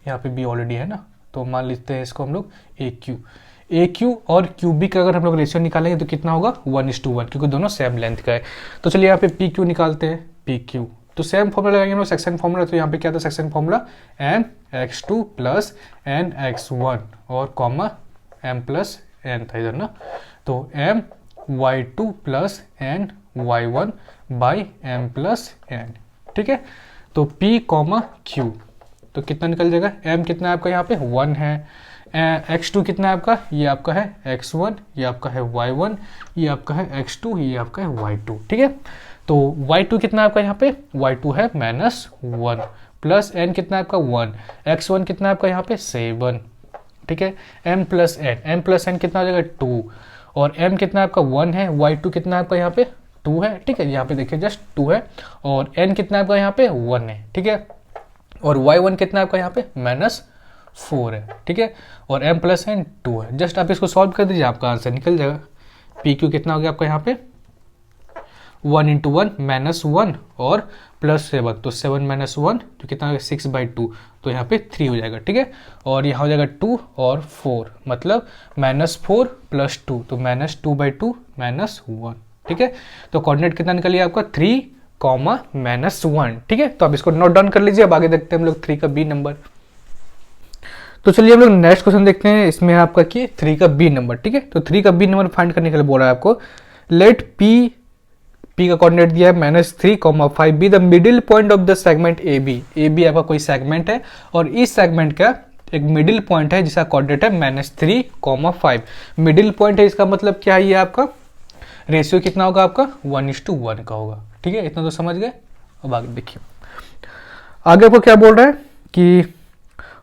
यहाँ पे बी ऑलरेडी है ना, तो मान लेते हैं इसको हम लोग ए क्यू और क्यू बी का अगर हम लोग रेशियो निकालेंगे तो कितना होगा, 1:1, क्योंकि दोनों सेम लेंथ का है। तो चलिए यहाँ पे पी क्यू निकालते हैं, पी क्यू तो सेम फॉर्मूला लगाएंगे हम लोग, सेक्शन फॉर्मूला। तो यहाँ पे क्या था section formula, mx2 plus nx1 और कॉमा m प्लस n था इधर ना, तो my2 plus ny1 by m plus n। ठीक है, तो p कॉमा q तो कितना निकल जाएगा, m कितना है आपका यहाँ पे 1 है, x2 कितना है आपका, ये आपका है x1, ये आपका है y1, ये आपका है x2, ये आपका है y2। ठीक है, तो y2 कितना है आपका यहाँ पे, y2 है -1 प्लस n कितना है आपका 1, x1 कितना है आपका यहाँ पे 7। ठीक है, m प्लस n कितना हो जाएगा 2 और m कितना आपका 1 है, y2 कितना आपका यहाँ पे 2 है। ठीक है, यहाँ पे देखिए जस्ट 2 है और n कितना आपका यहाँ पे 1 है। ठीक है, और y1 कितना आपका यहाँ पे -4 है। ठीक है, और m प्लस n 2 है। जस्ट आप इसको सॉल्व कर दीजिए, आपका आंसर निकल जाएगा। पी क्यू कितना हो गया आपका यहाँ पे 1 × 1 -1 और +7, तो 7 - 1 तो कितना हो गया 6/2, तो यहाँ पे 3 हो जाएगा। ठीक है, और यहाँ हो जाएगा 2 और 4, मतलब -4 + 2, तो -2/2 -1। ठीक है, तो कोऑर्डिनेट कितना निकल गया आपका 3, -1। ठीक है, तो आप इसको नोट डाउन कर लीजिए। अब आगे देखते हैं हम लोग 3 का बी नंबर। तो चलिए हम लोग नेक्स्ट क्वेश्चन देखते हैं। इसमें है आपका कि 3 का बी नंबर। ठीक है, तो 3 का बी नंबर फाइंड करने के लिए बोल रहा है आपको, लेट पी का कोऑर्डिनेट दिया है -3, 5 b the middle point of the segment a b आपका कोई सेगमेंट है और इस सेगमेंट का एक मिडिल पॉइंट है जिसका कोऑर्डिनेट है -3, 5। मिडिल पॉइंट है, इसका मतलब क्या है, ये आपका रेशियो कितना होगा आपका 1:1 का होगा। ठीक है, इतना तो समझ गए। अब आगे देखिए, आगे आपको क्या बोल रहा है कि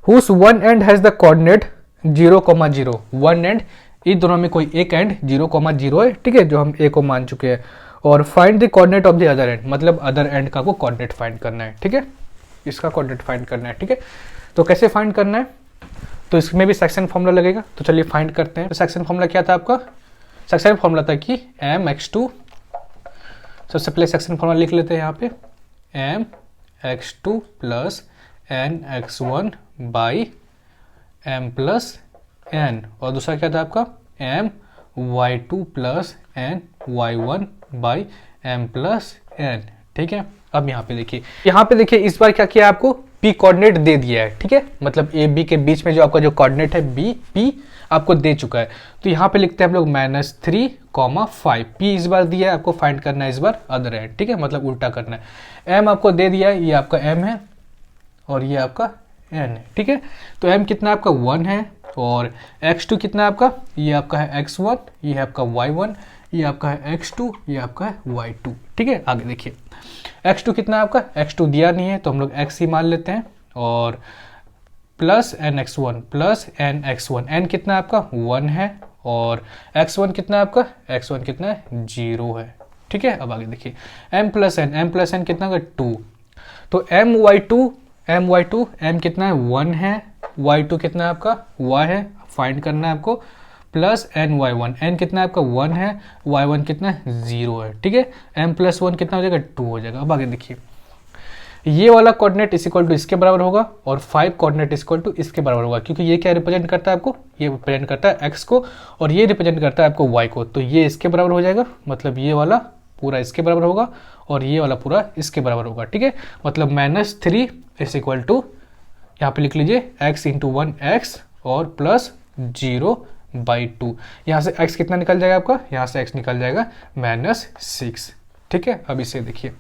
whose one end has the coordinate 0,0, one and, इन दोनों में कोई एक एंड 0,0 है। ठीक है, जो हम ए को मान चुके हैं, और find the coordinate of the other and, मतलब अदर एंड का को कोऑर्डिनेट फाइंड करना है। ठीक है, इसका कोऑर्डिनेट फाइंड करना है। ठीक है, तो कैसे फाइंड करना है, तो इसमें भी सेक्शन फॉर्मूला लगेगा। तो चलिए फाइंड करते हैं। तो सेक्शन फॉर्मूला क्या था आपका, सेक्शन फॉर्मूला था कि mx2, सबसे पहले सेक्शन फॉर्मूला लिख लेते हैं यहाँ पे, mx2 plus nx1 by m plus n, और दूसरा क्या था आपका my2 plus ny1 by m plus n। ठीक है, अब यहाँ पे देखिए इस बार क्या किया आपको, p कोऑर्डिनेट दे दिया है। ठीक है, मतलब a b के बीच में जो आपका जो कोऑर्डिनेट है b p आपको दे चुका है। तो यहाँ पे लिखते हैं हम लोग -3, 5, p इस बार दिया है, आपको फाइंड करना है इस बार अदर एंड। ठीक है, मतलब उल्टा करना है। m आपको दे दिया है, ये आपका m है और ये आपका n है। ठीक है, तो m कितना आपका 1 है और x2 कितना आपका, ये आपका है x1, ये है आपका y1, ये आपका है x2, ये आपका है y2। ठीक है, आगे देखिए x2 कितना आपका, x2 दिया नहीं है तो हम लोग x ही मान लेते हैं, और plus nx1 plus nx1, n कितना आपका 1 है और x1 कितना आपका, x1 कितना है 0 है। ठीक है, अब आगे देखिए m प्लस n कितना होगा 2, तो my2 m कितना है 1 है, y2 कितना है आपका y है, फाइंड करना है आपको, प्लस ny1, n कितना है आपका 1 है, y1 कितना है 0 है। ठीक है, m प्लस 1 कितना हो जाएगा 2 हो जाएगा। अब आगे देखिए, ये वाला कोऑर्डिनेट इज इक्वल टू इसके बराबर होगा और 5 कोऑर्डिनेट इज इक्वल टू इसके बराबर होगा, क्योंकि ये क्या रिप्रेजेंट करता है आपको, ये रिप्रेजेंट करता है x को और ये रिप्रेजेंट करता है आपको y को, तो ये इसके बराबर हो जाएगा, मतलब ये वाला पूरा इसके बराबर होगा और ये वाला पूरा इसके बराबर होगा। ठीक है, मतलब -3 इज इक्वल टू, यहाँ पे लिख लीजिए x × 1x और प्लस 0 2/2। यहाँ से x कितना निकल जाएगा आपका, यहाँ से x निकल जाएगा -6। ठीक है, अब इसे देखिए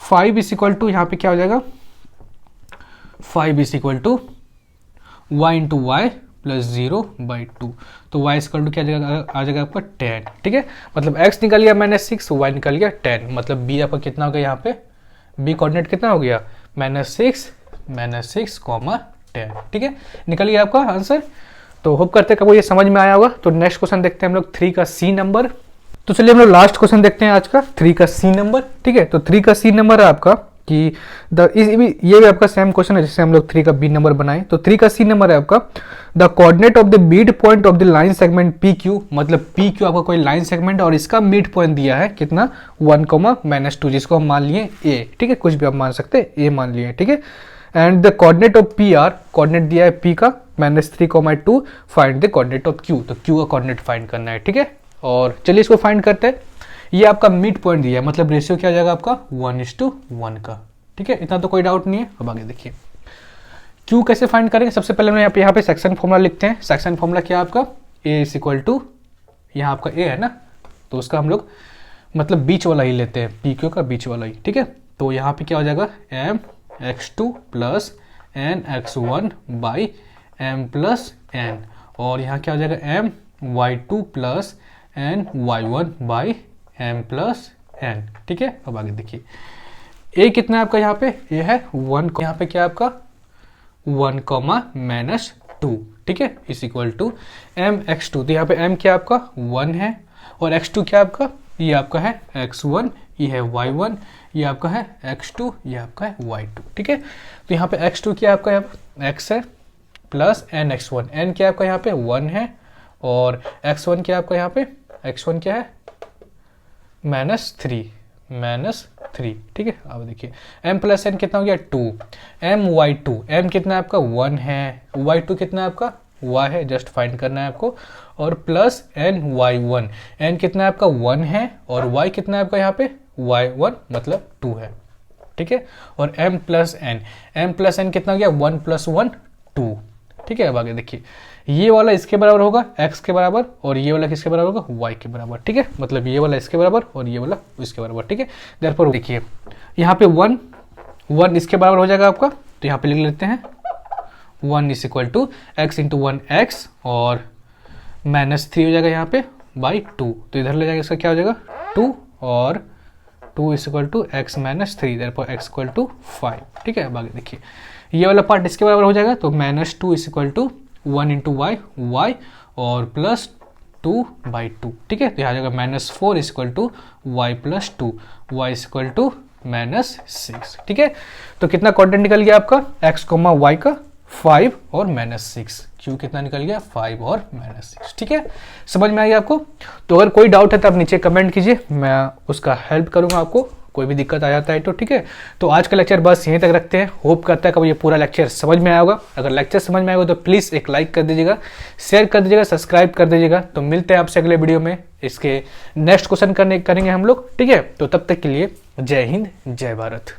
5 इज इक्वल टू, यहाँ पे क्या हो जाएगा 5 is equal to y into y plus 0/2। तो y इक्वल टू क्या आ जाएगा आपका 10। ठीक है, मतलब x निकल गया -6, y निकल गया 10, मतलब b आपका कितना हो गया, यहाँ पे b कोऑर्डिनेट कितना हो गया -6 -6, 10। ठीक है, निकल गया आपका आंसर। तो होप करते हैं आपको ये समझ में आया होगा। तो नेक्स्ट क्वेश्चन देखते हैं हम लोग 3 का सी नंबर। तो चलिए हम लोग लास्ट क्वेश्चन देखते हैं आज का, 3 का सी नंबर। ठीक है, तो 3 का सी नंबर है आपका कि ये भी आपका सेम क्वेश्चन है जैसे हम लोग 3 का बी नंबर बनाए। तो 3 का सी नंबर है आपका the coordinate of the mid point of the line segment p Q, मतलब पी क्यू आपका कोई लाइन सेगमेंट और इसका मिड पॉइंट दिया है कितना 1, -2, जिसको हम मान लिए ए। ठीक है, कुछ भी आप मान सकते हैं, ए मान लिए। ठीक है, and the coordinate of P R, coordinate दिया है पी का -3, 2, find the coordinate of Q. तो क्यू का कोऑर्डिनेट फाइंड करना है। ठीक है, और चलिए इसको फाइंड करते हैं। ये आपका मिड पॉइंट दिया है, मतलब रेशियो क्या आ जाएगा आपका 1:1 का। ठीक है, इतना तो कोई डाउट नहीं है। अब आगे देखिए क्यू कैसे फाइंड करेंगे। सबसे पहले हम यहाँ पे सेक्शन फॉर्मूला लिखते हैं। सेक्शन फॉर्मूला क्या है आपका, ए इज इक्वल टू, यहाँ आपका ए है ना, तो उसका हम लोग मतलब बीच वाला ही लेते हैं, पी क्यू का बीच वाला ही। ठीक है, तो यहाँ पे क्या हो जाएगा mx2 plus nx1 by m plus n, और यहाँ क्या हो जाएगा my2 plus ny1 by m plus n। ठीक है, अब आगे देखिए a कितना है आपका, यहाँ पे a है 1, यहाँ पे क्या है आपका 1, ठीक है, इज इक्वल टू mx2। तो यहाँ पे m क्या आपका 1 है, और x2 क्या आपका, ये आपका है x1, ये है y1, ये आपका है x2, ये आपका है y2। ठीक है, तो यहाँ पे x2 क्या आपका यहाँ पे x है प्लस nx1, n क्या आपका यहाँ पे 1 है, और x1 क्या आपका यहाँ पे, x1 क्या है -3। ठीक है, अब देखिए m प्लस n कितना हो गया 2, my2, m कितना है आपका 1 है, y2 कितना है आपका y है, जस्ट फाइंड करना है आपको, और प्लस ny1, n कितना है आपका 1 है, और y कितना है आपका यहाँ पे y1 मतलब 2 है। ठीक है, और m प्लस n कितना हो गया 1 + 1 2। ठीक है, अब आगे देखिए ये वाला इसके बराबर होगा x के बराबर, और ये वाला किसके बराबर होगा y के बराबर। ठीक है, मतलब ये वाला इसके बराबर और ये वाला इसके बराबर। ठीक है, देयरफॉर देखिए यहाँ पे 1 इसके बराबर हो जाएगा आपका, तो यहाँ पे लिख लेते हैं 1 is equal to x into 1x, और -3 हो जाएगा यहाँ पे बाई 2, तो इधर ले जाएगा इसका क्या हो जाएगा 2, और 2 is equal to x -3, therefore x equal to 5। ठीक है, अब आगे देखिए ये वाला पार्ट इसके बराबर हो जाएगा, तो -2 is equal to 1 into y, और प्लस 2/2। ठीक है, तो यहाँ जाएगा -4 is equal to y plus 2, y is equal to -6। ठीक है, तो कितना कोऑर्डिनेट निकल गया आपका x, y का 5 और -6, क्यू कितना निकल गया 5 और -6। ठीक है, समझ में आ गया आपको। तो अगर कोई डाउट है तो आप नीचे कमेंट कीजिए, मैं उसका हेल्प करूंगा आपको, कोई भी दिक्कत आ जाता है तो। ठीक है, तो आज का लेक्चर बस यहीं तक रखते हैं। होप करता है कि ये पूरा लेक्चर समझ में आया होगा। अगर लेक्चर समझ में आएगा तो प्लीज़ एक लाइक कर दीजिएगा, शेयर कर दीजिएगा, सब्सक्राइब कर दीजिएगा। तो मिलते हैं आपसे अगले वीडियो में, इसके नेक्स्ट क्वेश्चन करेंगे हम लोग। ठीक है, तो तब तक के लिए जय हिंद, जय भारत।